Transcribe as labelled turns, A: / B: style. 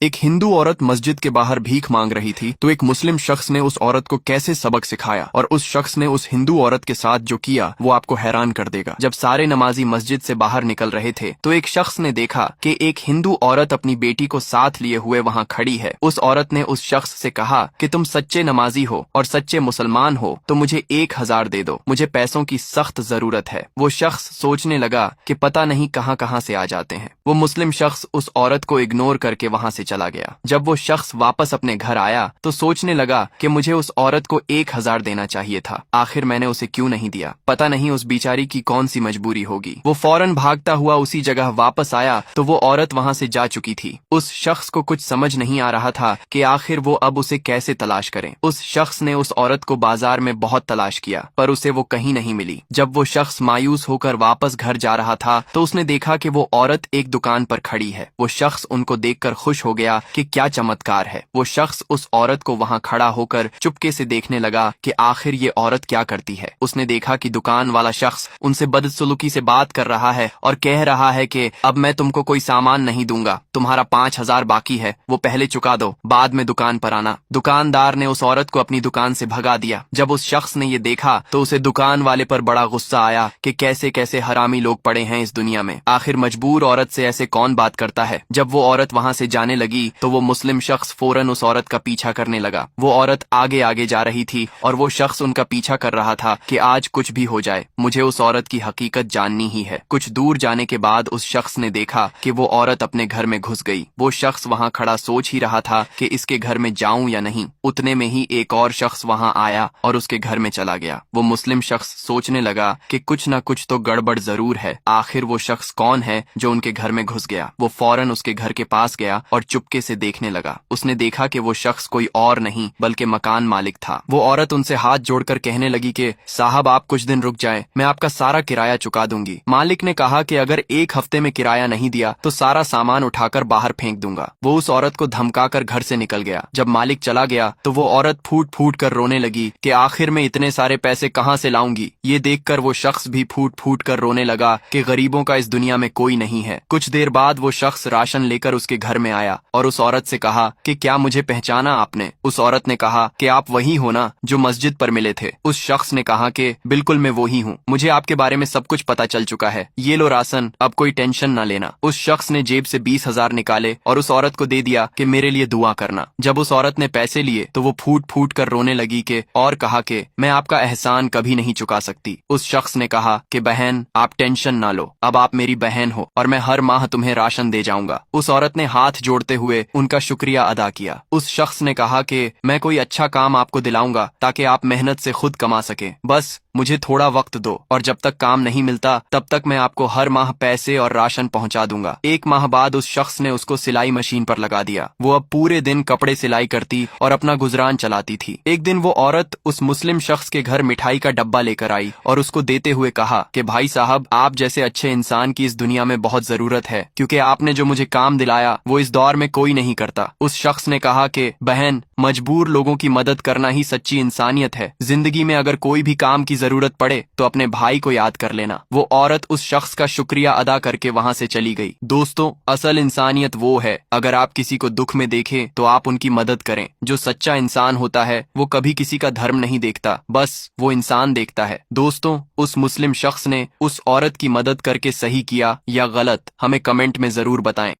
A: एक हिंदू औरत मस्जिद के बाहर भीख मांग रही थी तो एक मुस्लिम शख्स ने उस औरत को कैसे सबक सिखाया और उस शख्स ने उस हिंदू औरत के साथ जो किया वो आपको हैरान कर देगा। जब सारे नमाजी मस्जिद से बाहर निकल रहे थे तो एक शख्स ने देखा कि एक हिंदू औरत अपनी बेटी को साथ लिए हुए वहां खड़ी है। उस औरत ने उस शख्स से कहा कि तुम सच्चे नमाजी हो और सच्चे मुसलमान हो तो मुझे 1000 दे दो, मुझे पैसों की सख्त जरूरत है। वो शख्स सोचने लगा कि पता नहीं कहां कहां से आ जाते हैं। वो मुस्लिम शख्स उस औरत को इग्नोर करके वहां से चला गया। जब वो शख्स वापस अपने घर आया तो सोचने लगा कि मुझे उस औरत को 1000 देना चाहिए था, आखिर मैंने उसे क्यों नहीं दिया। पता नहीं उस बेचारी की कौन सी मजबूरी होगी। वो फौरन भागता हुआ उसी जगह वापस आया तो वो औरत वहां से जा चुकी थी। उस शख्स को कुछ समझ नहीं आ रहा था कि आखिर वो अब उसे कैसे तलाश करें। उस शख्स ने उस औरत को बाजार में बहुत तलाश किया पर उसे वो कहीं नहीं मिली। जब वो शख्स मायूस होकर वापस घर जा रहा था तो उसने देखा कि वो औरत एक दुकान पर खड़ी है। वो शख्स उनको देखकर खुश हो गया कि क्या चमत्कार है। वो शख्स उस औरत को वहां खड़ा होकर चुपके से देखने लगा कि आखिर ये औरत क्या करती है। उसने देखा कि दुकान वाला शख्स उनसे बदसलूकी से बात कर रहा है और कह रहा है कि अब मैं तुमको कोई सामान नहीं दूंगा, तुम्हारा 5000 बाकी है, वो पहले चुका दो, बाद में दुकान पर आना। दुकानदार ने उस औरत को अपनी दुकान से भगा दिया। जब उस शख्स ने ये देखा तो उसे दुकान वाले पर बड़ा गुस्सा आया कि कैसे कैसे हरामी लोग पड़े हैं इस दुनिया में, आखिर मजबूर औरत से ऐसे कौन बात करता है। जब वो औरत वहां से जाने लगी तो वो मुस्लिम शख्स फौरन उस औरत का पीछा करने लगा। वो औरत आगे आगे जा रही थी और वो शख्स उनका पीछा कर रहा था कि आज कुछ भी हो जाए मुझे उस औरत की हकीकत जाननी ही है। कुछ दूर जाने के बाद उस शख्स ने देखा कि वो औरत अपने घर में घुस गई। वो शख्स वहां खड़ा सोच ही रहा था कि इसके घर में जाऊं या नहीं। उतने में ही एक और शख्स वहां आया और उसके घर में चला गया। वो मुस्लिम शख्स सोचने लगा कि कुछ न कुछ तो गड़बड़ जरूर है, आखिर वो शख्स कौन है जो उनके घर में घुस गया। वो फौरन उसके घर के पास गया और चुपके से देखने लगा। उसने देखा कि वो शख्स कोई और नहीं बल्कि मकान मालिक था। वो औरत उनसे हाथ जोड़कर कहने लगी कि साहब आप कुछ दिन रुक जाएं, मैं आपका सारा किराया चुका दूंगी। मालिक ने कहा कि अगर 1 हफ्ते में किराया नहीं दिया तो सारा सामान उठाकर बाहर फेंक दूंगा। वो उस औरत को धमकाकर घर से निकल गया। जब मालिक चला गया तो वो औरत फूट फूट कर रोने लगी कि आखिर में इतने सारे पैसे कहां से लाऊंगी। ये देखकर वो शख्स भी फूट फूट कर रोने लगा कि गरीबों का इस दुनिया में कोई नहीं है। कुछ देर बाद वो शख्स राशन लेकर उसके घर में आया और उस औरत से कहा कि क्या मुझे पहचाना आपने। उस औरत ने कहा कि आप वही हो ना जो मस्जिद पर मिले थे। उस शख्स ने कहा कि बिल्कुल मैं वही हूँ, मुझे आपके बारे में सब कुछ पता चल चुका है, ये लो राशन, अब कोई टेंशन ना लेना। उस शख्स ने जेब से 20,000 निकाले और उस औरत को दे दिया कि मेरे लिए दुआ करना। जब उस औरत ने पैसे लिए तो वो फूट फूट कर रोने लगी कि और कहा कि मैं आपका एहसान कभी नहीं चुका सकती। उस शख्स ने कहा कि बहन आप टेंशन ना लो, अब आप मेरी बहन हो और मैं हर माह तुम्हें राशन दे जाऊंगा। उस औरत ने हाथ जोड़ते हुए उनका शुक्रिया अदा किया। उस शख्स ने कहा कि मैं कोई अच्छा काम आपको दिलाऊंगा ताकि आप मेहनत से खुद कमा सकें, बस मुझे थोड़ा वक्त दो और जब तक काम नहीं मिलता तब तक मैं आपको हर माह पैसे और राशन पहुंचा दूंगा। 1 माह बाद उस शख्स ने उसको सिलाई मशीन पर लगा दिया। वो अब पूरे दिन कपड़े सिलाई करती और अपना गुजरान चलाती थी। एक दिन वो औरत उस मुस्लिम शख्स के घर मिठाई का डब्बा लेकर आई और उसको देते हुए कहा कि भाई साहब आप जैसे अच्छे इंसान की इस दुनिया में बहुत जरूरत है, क्योंकि आपने जो मुझे काम दिलाया वो इस दौर में कोई नहीं करता। उस शख्स ने कहा कि बहन मजबूर लोगों की मदद करना ही सच्ची इंसानियत है। जिंदगी में अगर कोई भी काम की जरूरत पड़े तो अपने भाई को याद कर लेना। वो औरत उस शख्स का शुक्रिया अदा करके वहां से चली गई। दोस्तों असल इंसानियत वो है, अगर आप किसी को दुख में देखें तो आप उनकी मदद करें। जो सच्चा इंसान होता है वो कभी किसी का धर्म नहीं देखता, बस वो इंसान देखता है। दोस्तों उस मुस्लिम शख्स ने उस औरत की मदद करके सही किया या गलत, हमें कमेंट में जरूर बताएं।